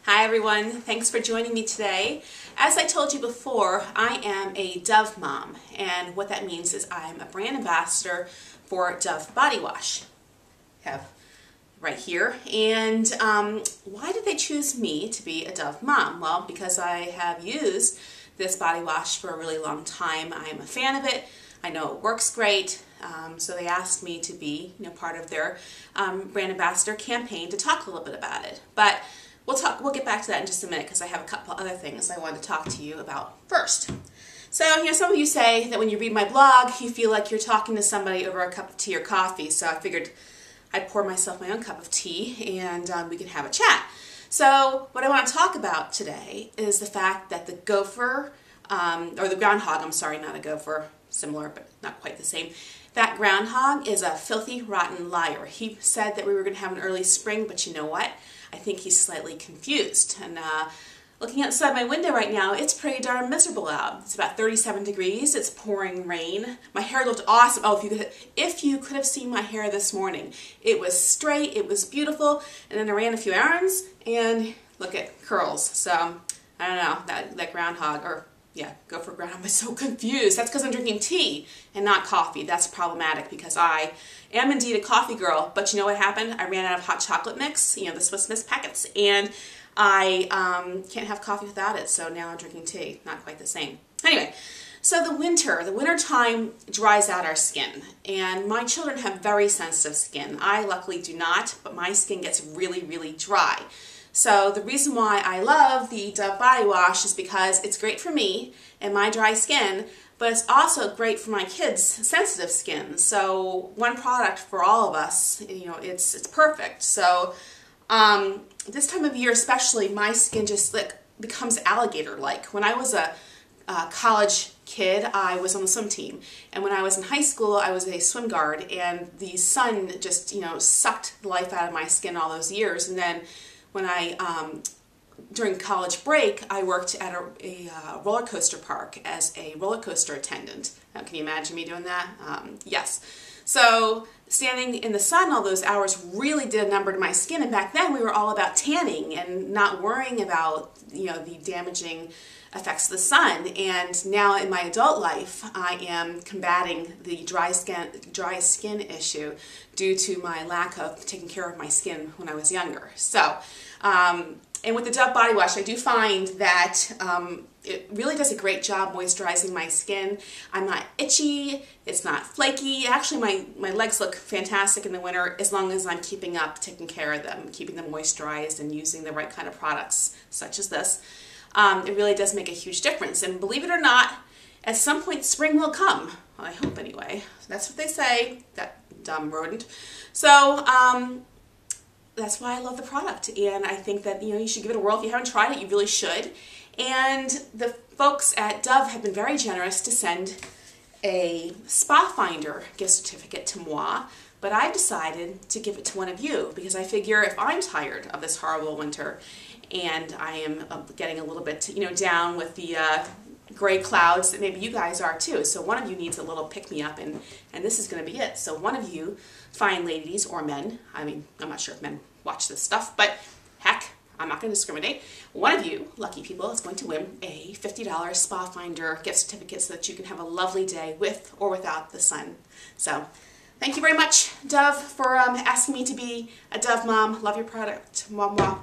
Hi everyone, thanks for joining me today. As I told you before, I am a Dove mom, and what that means is I'm a brand ambassador for Dove body wash. I have right here. And why did they choose me to be a Dove mom? Well, because I have used this body wash for a really long time. I am a fan of it. I know it works great. So they asked me to be, part of their brand ambassador campaign to talk a little bit about it. But we'll get back to that in just a minute because I have a couple other things I wanted to talk to you about first. So, some of you say that when you read my blog, you feel like you're talking to somebody over a cup of tea or coffee. So I figured I'd pour myself my own cup of tea and we can have a chat. So what I want to talk about today is the fact that the gopher, or the groundhog, I'm sorry, not a gopher, similar but not quite the same. That groundhog is a filthy, rotten liar. He said that we were going to have an early spring, but you know what? I think he's slightly confused. And looking outside my window right now, it's pretty darn miserable out. It's about 37 degrees. It's pouring rain. My hair looked awesome. Oh, if you could have seen my hair this morning. It was straight. It was beautiful. And then I ran a few errands, and look at curls. So I don't know, that groundhog, or yeah, gopher groundhog, I'm so confused. That's because I'm drinking tea and not coffee. That's problematic because I am indeed a coffee girl, but you know what happened? I ran out of hot chocolate mix, the Swiss Miss packets, and I can't have coffee without it, so now I'm drinking tea. Not quite the same. Anyway, so the winter time dries out our skin, and my children have very sensitive skin. I luckily do not, but my skin gets really, really dry. So the reason why I love the Dove body wash is because it's great for me and my dry skin, but it's also great for my kids' sensitive skin. So one product for all of us, it's perfect. So this time of year especially, my skin just becomes alligator-like. When I was a college kid, I was on the swim team, and when I was in high school, I was a swim guard, and the sun just sucked the life out of my skin all those years. And then when during college break, I worked at a roller coaster park as a roller coaster attendant. Now, can you imagine me doing that? Yes. So standing in the sun all those hours really did a number to my skin. And back then, we were all about tanning and not worrying about the damaging effects of the sun. And now in my adult life, I am combating the dry skin issue due to my lack of taking care of my skin when I was younger. So, and with the Dove body wash, I do find that it really does a great job moisturizing my skin. I'm not itchy, it's not flaky. Actually, my legs look fantastic in the winter as long as I'm keeping up, taking care of them, keeping them moisturized and using the right kind of products, such as this. It really does make a huge difference. And believe it or not, at some point spring will come. Well, I hope anyway. That's what they say, that dumb rodent. So that's why I love the product. And I think that you should give it a whirl. If you haven't tried it, you really should. And the folks at Dove have been very generous to send a Spa Finder gift certificate to moi. But I've decided to give it to one of you because I figure if I'm tired of this horrible winter and I am getting a little bit, down with the gray clouds, that maybe you guys are too. So one of you needs a little pick-me-up, and this is going to be it. So one of you, fine ladies or men, I'm not sure if men watch this stuff, but heck, I'm not going to discriminate. One of you, lucky people, is going to win a $50 Spa Finder gift certificate so that you can have a lovely day with or without the sun. So thank you very much, Dove, for asking me to be a Dove mom. Love your product. Mwah, mwah.